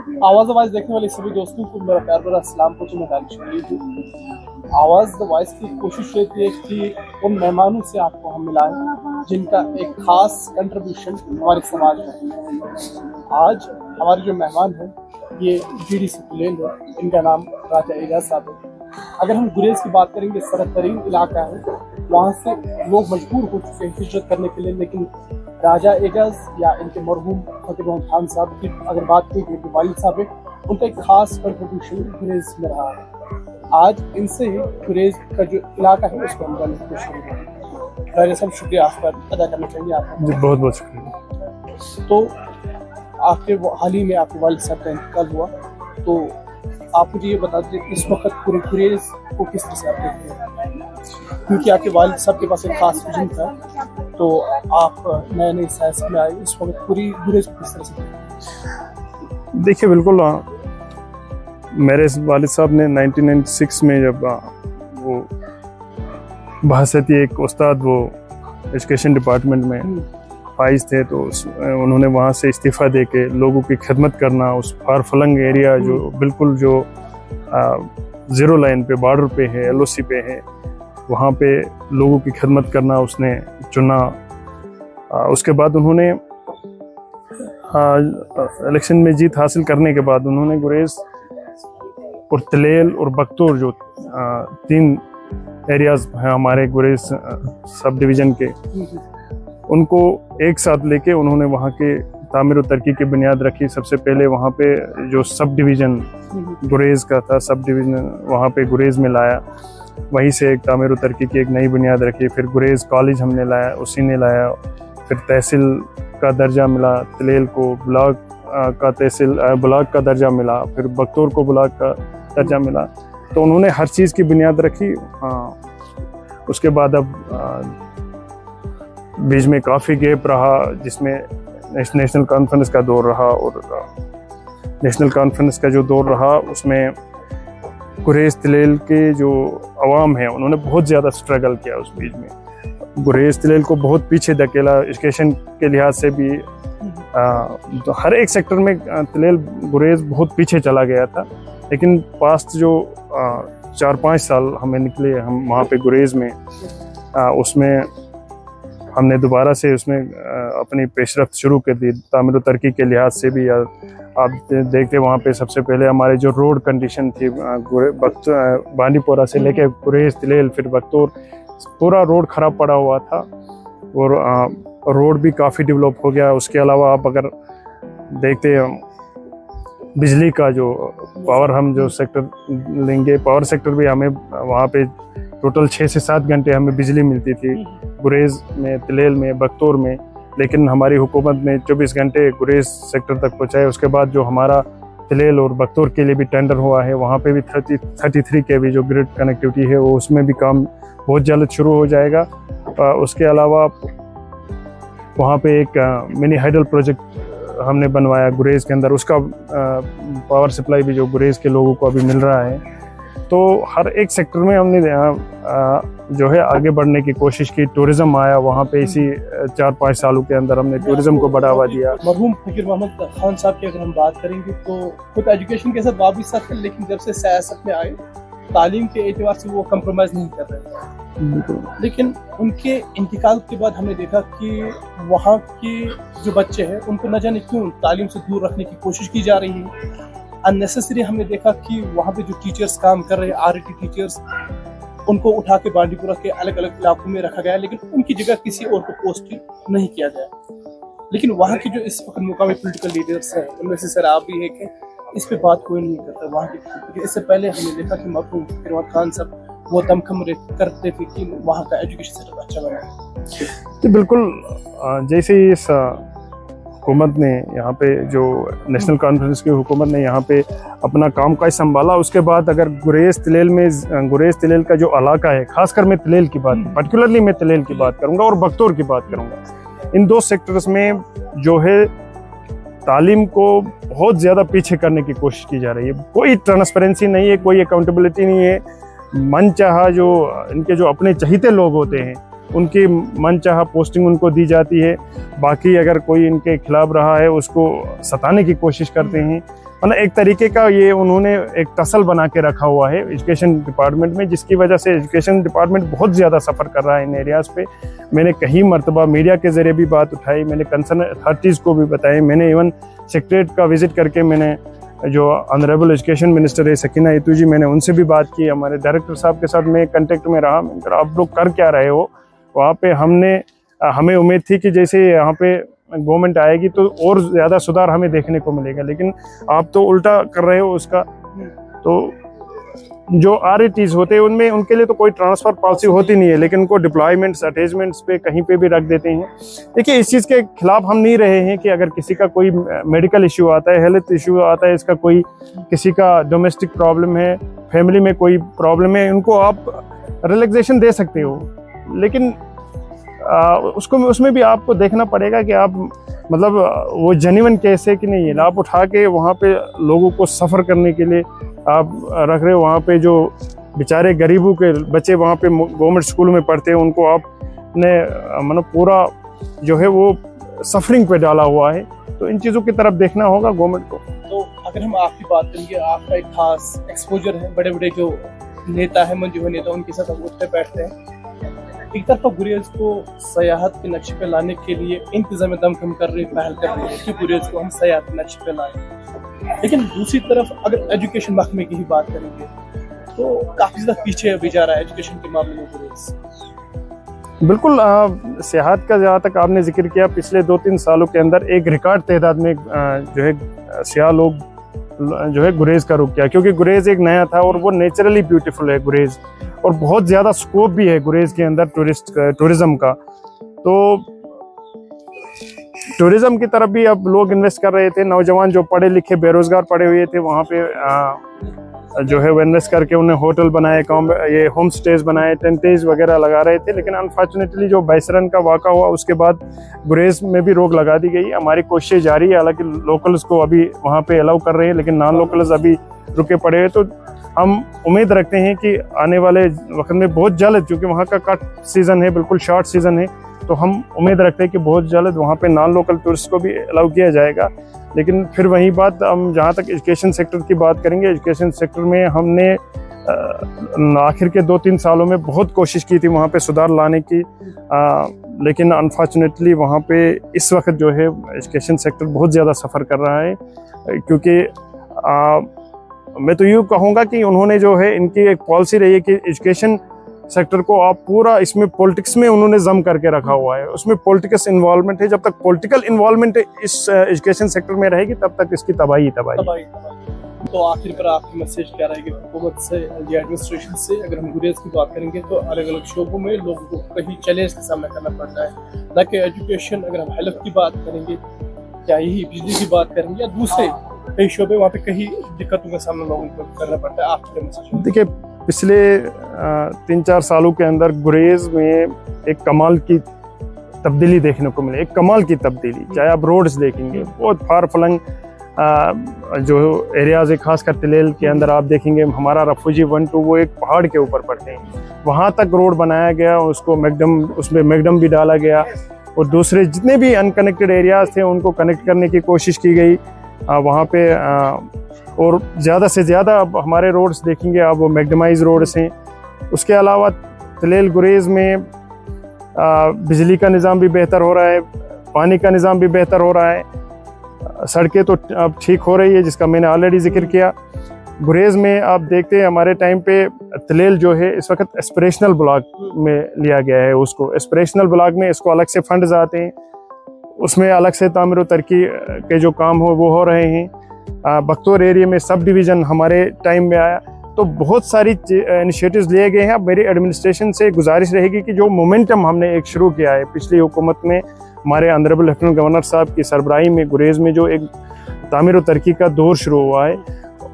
आवाज़ आवाज़ देखने वाले सभी दोस्तों को मेरा प्यार भरा सलाम को मैं आवाज़ द वॉइस की कोशिश रहती है कि उन मेहमानों से आपको हम मिलाएं जिनका एक खास कंट्रीब्यूशन हमारे समाज में है। आज हमारे जो मेहमान हैं ये GDC तुलेल है, इनका नाम राजा एजाज साहब है। अगर हम गुरेज की बात करेंगे, सरहद तरीन इलाका है, वहाँ से लोग मजबूर हो चुके हैं हिजरत करने के लिए, लेकिन राजा एजाज या इनके मरहूम फकीर मोहम्मद खान साहब की अगर बात की तो वालिद साहब है, उनका एक खास कंट्रीब्यूशन गुरेज में रहा है। आज इनसे ही गुरेज का जो इलाका है उसको हम जानने की कोशिश करेंगे। राजा साहब शुक्रिया आपका अदा करना चाहिए आपका। जी बहुत बहुत शुक्रिया। तो आपके हाल ही में आपके वालिद साहब का इंतकाल हुआ, तो आप मुझे ये बता दीजिए इस वक्त पूरे गुरेज को किस तरह से आप देखते हैं, क्योंकि आपके वालिद साहब के पास एक खास विजन था, तो आप नए नए सियासत में आए, इस वक्त पूरी गुरेज को किस तरह से देखते हैं? देखिए बिल्कुल, मेरे वालिद साहब ने 1996 में जब वो बहसती एक उस्ताद वो एजुकेशन डिपार्टमेंट में फाइज थे, तो उन्होंने वहाँ से इस्तीफ़ा दे के लोगों की खिदमत करना, उस फार फलंग एरिया जो बिल्कुल जो ज़ीरो लाइन पे बॉर्डर पे है, LOC पे है, वहाँ पे लोगों की खिदमत करना उसने चुना। उसके बाद उन्होंने इलेक्शन में जीत हासिल करने के बाद उन्होंने गुरेज और तलेल और बख्तूर जो 3 एरियाज़ हैं हमारे गुरेज सब डिवीज़न के, उनको एक साथ लेके उन्होंने वहाँ के तामीर और तरक्की की बुनियाद रखी। सबसे पहले वहाँ पे जो सब डिवीज़न गुरेज का था, सब डिवीज़न वहाँ पे गुरेज में लाया, वहीं से एक तामीर और तरक्की की एक नई बुनियाद रखी। फिर गुरेज कॉलेज हमने लाया, उसी ने लाया। फिर तहसील का दर्जा मिला तलेल को, ब्लॉक का तहसील ब्लॉक का दर्जा मिला, फिर बख्तूर को ब्लॉक का दर्जा मिला। तो उन्होंने हर चीज़ की बुनियाद रखी। उसके बाद अब बीच में काफ़ी गैप रहा, जिसमें नेशनल कॉन्फ्रेंस का दौर रहा, और नेशनल कॉन्फ्रेंस का जो दौर रहा उसमें गुरेज तलेल के जो अवाम है उन्होंने बहुत ज़्यादा स्ट्रगल किया। उस बीच में गुरेज तलेल को बहुत पीछे धकेला, एजुकेशन के लिहाज से भी तो हर एक सेक्टर में तलेल गुरेज बहुत पीछे चला गया था। लेकिन पास्ट जो 4-5 साल हमें निकले हम वहाँ पे गुरेज में, उसमें हमने दोबारा से उसमें अपनी पेशरफ्त शुरू कर दी तामीर और तरक्की के लिहाज से भी। आप देखते वहाँ पे सबसे पहले हमारे जो रोड कंडीशन थी बांडीपोरा से लेके गुरेज तलेल फिर बख्तूर, पूरा रोड ख़राब पड़ा हुआ था, और रोड भी काफ़ी डेवलप हो गया। उसके अलावा आप अगर देखते बिजली का जो पावर, हम जो सेक्टर लेंगे, पावर सेक्टर भी हमें वहाँ पे टोटल 6 से 7 घंटे हमें बिजली मिलती थी गुरेज में, तलेल में, बख्तूर में। लेकिन हमारी हुकूमत ने 24 घंटे गुरेज सेक्टर तक पहुँचाए। उसके बाद जो हमारा तलेल और बख्तूर के लिए भी टेंडर हुआ है, वहाँ पे भी 33 के भी जो ग्रिड कनेक्टिविटी है वो उसमें भी काम बहुत जल्द शुरू हो जाएगा। उसके अलावा वहाँ पे एक मिनी हाइडल प्रोजेक्ट हमने बनवाया गुरेज के अंदर, उसका पावर सप्लाई भी जो गुरेज के लोगों को अभी मिल रहा है। तो हर एक सेक्टर में हमने जो है आगे बढ़ने की कोशिश की। टूरिज़्म आया वहाँ पे, इसी 4-5 सालों के अंदर हमने टूरिज़्म को बढ़ावा दिया। मरहूम फकीर मोहम्मद खान साहब की अगर हम बात करेंगे तो खुद एजुकेशन के साथ वाबस्ता थे, लेकिन जब से सियासत में आए तालीम के एतबार से वो कंप्रोमाइज़ नहीं कर रहे थे। लेकिन उनके इंतकाल के बाद हमने देखा कि वहाँ के जो बच्चे हैं उनको न जाने क्यों तालीम से दूर रखने की कोशिश की जा रही है। अननेसेसरी हमने देखा कि वहाँ पे जो टीचर्स काम कर रहे हैं, RET टीचर्स, उनको उठा के बांडीपुरा के अलग अलग इलाकों में रखा गया, लेकिन उनकी जगह किसी और को पोस्ट नहीं किया गया। लेकिन वहाँ की जो इस वक्त मुकामी पॉलिटिकल लीडर्स हैं, उनमें से सर आप भी है, इस पे बात कोई नहीं करता वहाँ की। इससे पहले हमने देखा कि मरहूम फकीर मोहम्मद खान साहब वो दमखम करते थे कि वहाँ का एजुकेशन सेटअप अच्छा बना। तो बिल्कुल, जैसे इस हुकूमत ने यहाँ पे जो नेशनल कॉन्फ्रेंस की हुकूमत ने यहाँ पे अपना काम काज संभाला, उसके बाद अगर गुरेज तलेल का जो इलाका है, खासकर मैं तलेल की बात, पर्टिकुलरली मैं तलेल की बात करूँगा और बख्तूर की बात करूँगा, इन 2 सेक्टर्स में जो है तालीम को बहुत ज़्यादा पीछे करने की कोशिश की जा रही है। कोई ट्रांसपेरेंसी नहीं है, कोई अकाउंटेबिलिटी नहीं है। मन चाहा जो इनके जो अपने चहीते लोग होते हैं उनकी मनचाहा पोस्टिंग उनको दी जाती है। बाकी अगर कोई इनके खिलाफ रहा है उसको सताने की कोशिश करते हैं। मतलब एक तरीके का ये उन्होंने एक टसल बना के रखा हुआ है एजुकेशन डिपार्टमेंट में, जिसकी वजह से एजुकेशन डिपार्टमेंट बहुत ज़्यादा सफ़र कर रहा है इन एरियाज़ पे। मैंने कई मरतबा मीडिया के ज़रिए भी बात उठाई, मैंने कंसर्न अथॉरिटीज़ को भी बताई, मैंने इवन सेक्रेटरीट का विज़िट करके मैंने जो ऑनरेबल एजुकेशन मिनिस्टर है सकीना यतू जी, मैंने उनसे भी बात की। हमारे डायरेक्टर साहब के साथ मैं कंटेक्ट में रहा। मैंने कहा आप लोग कर क्या रहे हो वहाँ पे? हमें उम्मीद थी कि जैसे यहाँ पे गवर्नमेंट आएगी तो और ज़्यादा सुधार हमें देखने को मिलेगा, लेकिन आप तो उल्टा कर रहे हो उसका। तो जो RATs होते हैं उनमें उनके लिए तो कोई ट्रांसफ़र पॉलिसी होती नहीं है, लेकिन उनको डिप्लॉयमेंट्स अटैचमेंट्स पे कहीं पे भी रख देते हैं। देखिए इस चीज़ के खिलाफ हम नहीं रहे हैं कि अगर किसी का कोई मेडिकल इशू आता है, हेल्थ इशू आता है, इसका कोई किसी का डोमेस्टिक प्रॉब्लम है, फैमिली में कोई प्रॉब्लम है, उनको आप रिलैक्सेशन दे सकते हो, लेकिन उसमें भी आपको देखना पड़ेगा कि आप मतलब वो जेन्युइन केस है कि नहीं है। आप उठा के वहाँ पे लोगों को सफ़र करने के लिए आप रख रहे हो। वहाँ पे जो बेचारे गरीबों के बच्चे वहाँ पे गवर्नमेंट स्कूल में पढ़ते हैं उनको आपने मतलब पूरा जो है वो सफरिंग पे डाला हुआ है। तो इन चीज़ों की तरफ देखना होगा गवर्नमेंट को। तो अगर हम आपकी बात करेंगे, आपका एक खास एक्सपोजर है, बड़े बड़े जो नेता है, मंजूर नेता, उनके साथ हम उठते बैठते हैं। एक तरफ गुरेज को सयाहत के नक्शे पे लाने के लिए इंतजाम दमखम कर रहे, पहल कर रहे हैं कि गुरेज को हम सयाहत के नक्शे पे लाएं, लेकिन दूसरी तरफ अगर एजुकेशन महकमे की ही बात करेंगे तो काफी ज्यादा पीछे अभी जा रहा है एजुकेशन के मामले में गुरेज। बिल्कुल, सियाहत का जहाँ तक आपने जिक्र किया, पिछले 2-3 सालों के अंदर एक रिकॉर्ड तादाद में जो है सियाह लोग जो है गुरेज का रुख किया, क्योंकि गुरेज एक नया था और वो नेचुरली ब्यूटीफुल है गुरेज, और बहुत ज़्यादा स्कोप भी है गुरेज के अंदर टूरिज्म का। तो टूरिज्म की तरफ भी अब लोग इन्वेस्ट कर रहे थे। नौजवान जो पढ़े लिखे बेरोजगार पड़े हुए थे वहाँ पे जो है वो इन्वेस्ट करके उन्हें होटल बनाए, ये होम स्टेज बनाए, टेंटेज वगैरह लगा रहे थे। लेकिन अनफॉर्चुनेटली जो बाइसरन का वाक़ा हुआ उसके बाद गुरेज में भी रोक लगा दी गई। हमारी कोशिश जारी है, हालांकि लोकल्स को अभी वहाँ पे अलाउ कर रहे हैं, लेकिन नॉन लोकल्स अभी रुके पड़े हैं। तो हम उम्मीद रखते हैं कि आने वाले वक्त में बहुत जल्द, क्योंकि वहाँ का कट सीज़न है, बिल्कुल शॉर्ट सीज़न है, तो हम उम्मीद रखते हैं कि बहुत जल्द वहाँ पे नॉन लोकल टूरिस्ट को भी अलाउ किया जाएगा। लेकिन फिर वही बात, हम जहाँ तक एजुकेशन सेक्टर की बात करेंगे, एजुकेशन सेक्टर में हमने आखिर के 2-3 सालों में बहुत कोशिश की थी वहाँ पे सुधार लाने की, लेकिन अनफॉर्चुनेटली वहाँ पे इस वक्त जो है एजुकेशन सेक्टर बहुत ज़्यादा सफ़र कर रहा है। क्योंकि मैं तो यूँ कहूँगा कि उन्होंने जो है, इनकी एक पॉलिसी रही है कि एजुकेशन सेक्टर को आप पूरा इसमें पॉलिटिक्स में उन्होंने जम करके रखा हुआ है, उसमें पॉलिटिक्स इन्वॉल्वमेंट है। जब तक पॉलिटिकल इन्वॉल्वमेंट इस एजुकेशन सेक्टर में रहेगी तब तक इसकी तबाही। तो आखिर पर आपकी मैसेज क्या रहेगी हुकूमत से या एडमिनिस्ट्रेशन से? अगर हम गुरेज की बात करेंगे तो अलग अलग शोबों में लोगों को कहीं चैलेंज का सामना करना पड़ता है, न कि एजुकेशन। अगर हम हेल्थ की बात करेंगे या यही बिजली की बात करेंगे या दूसरे कई शोबे, वहाँ पे कहीं दिक्कतों का सामना लोगों को करना पड़ता है। आपके मैसेज? देखिए, पिछले 3-4 सालों के अंदर गुरेज में एक कमाल की तब्दीली देखने को मिली, एक कमाल की तब्दीली। चाहे आप रोड्स देखेंगे, बहुत फार फलंग जो एरियाज है, खासकर तिलेल के अंदर आप देखेंगे, हमारा रफूजी 1-2 वो एक पहाड़ के ऊपर पड़ते हैं, वहाँ तक रोड बनाया गया, उसको उसमें मैकडम भी डाला गया, और दूसरे जितने भी अनकनेक्टेड एरियाज थे उनको कनेक्ट करने की कोशिश की गई वहाँ पे। और ज़्यादा से ज़्यादा अब हमारे रोड्स देखेंगे आप, वो मैकडमाइज रोड्स हैं। उसके अलावा तिलेल गुरेज में बिजली का निज़ाम भी बेहतर हो रहा है, पानी का निज़ाम भी बेहतर हो रहा है, सड़कें तो अब ठीक हो रही है, जिसका मैंने ऑलरेडी जिक्र किया। गुरेज में आप देखते हैं हमारे टाइम पे तिलेल जो है इस वक्त एस्पिरेशनल ब्लॉक में लिया गया है उसको। एस्पिरेशनल ब्लॉक में इसको अलग से फंड्स आते हैं, उसमें अलग से तामीर व तरक्की के जो काम हो वो हो रहे हैं। बख्तौर एरिया में सब डिवीज़न हमारे टाइम में आया, तो बहुत सारी इनिशिएटिव्स लिए गए हैं। अब मेरी एडमिनिस्ट्रेशन से गुजारिश रहेगी कि जो मोमेंटम हमने एक शुरू किया है पिछली हुकूमत में, हमारे ऑनरेबल लेफ्टिनेंट गवर्नर साहब की सरबराही में गुरेज में जो एक तामीर व तरक्की का दौर शुरू हुआ है,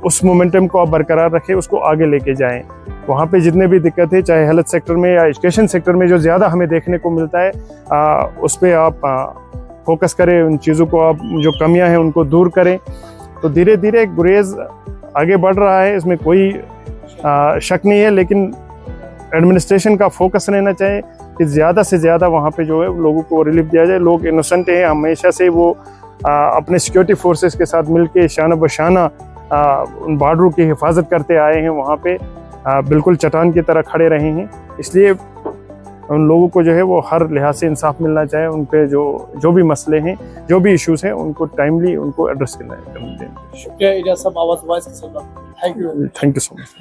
उस मोमेंटम को आप बरकरार रखें, उसको आगे लेके जाएं। वहाँ पे जितने भी दिक्कत है, चाहे हेल्थ सेक्टर में या एजुकेशन सेक्टर में जो ज़्यादा हमें देखने को मिलता है, उस पर आप फोकस करें, उन चीज़ों को आप जो कमियां हैं उनको दूर करें। तो धीरे धीरे गुरेज आगे बढ़ रहा है, इसमें कोई शक नहीं है, लेकिन एडमिनिस्ट्रेशन का फोकस रहना चाहिए। कि ज़्यादा से ज़्यादा वहाँ पे जो है लोगों को रिलीफ दिया जाए। लोग इनोसेंट हैं, हमेशा से वो अपने सिक्योरिटी फोर्सेस के साथ मिलके शाना बशाना उन बॉर्डरों की हिफाजत करते आए हैं, वहाँ पे बिल्कुल चट्टान की तरह खड़े रहे हैं। इसलिए उन लोगों को जो है वो हर लिहाज से इंसाफ मिलना चाहिए। उन पे जो भी मसले हैं, जो भी इश्यूज़ हैं, उनको टाइमली उनको एड्रेस करना है। शुक्रिया इजाज़ साहब, आवाज़ के साथ। Thank you so much.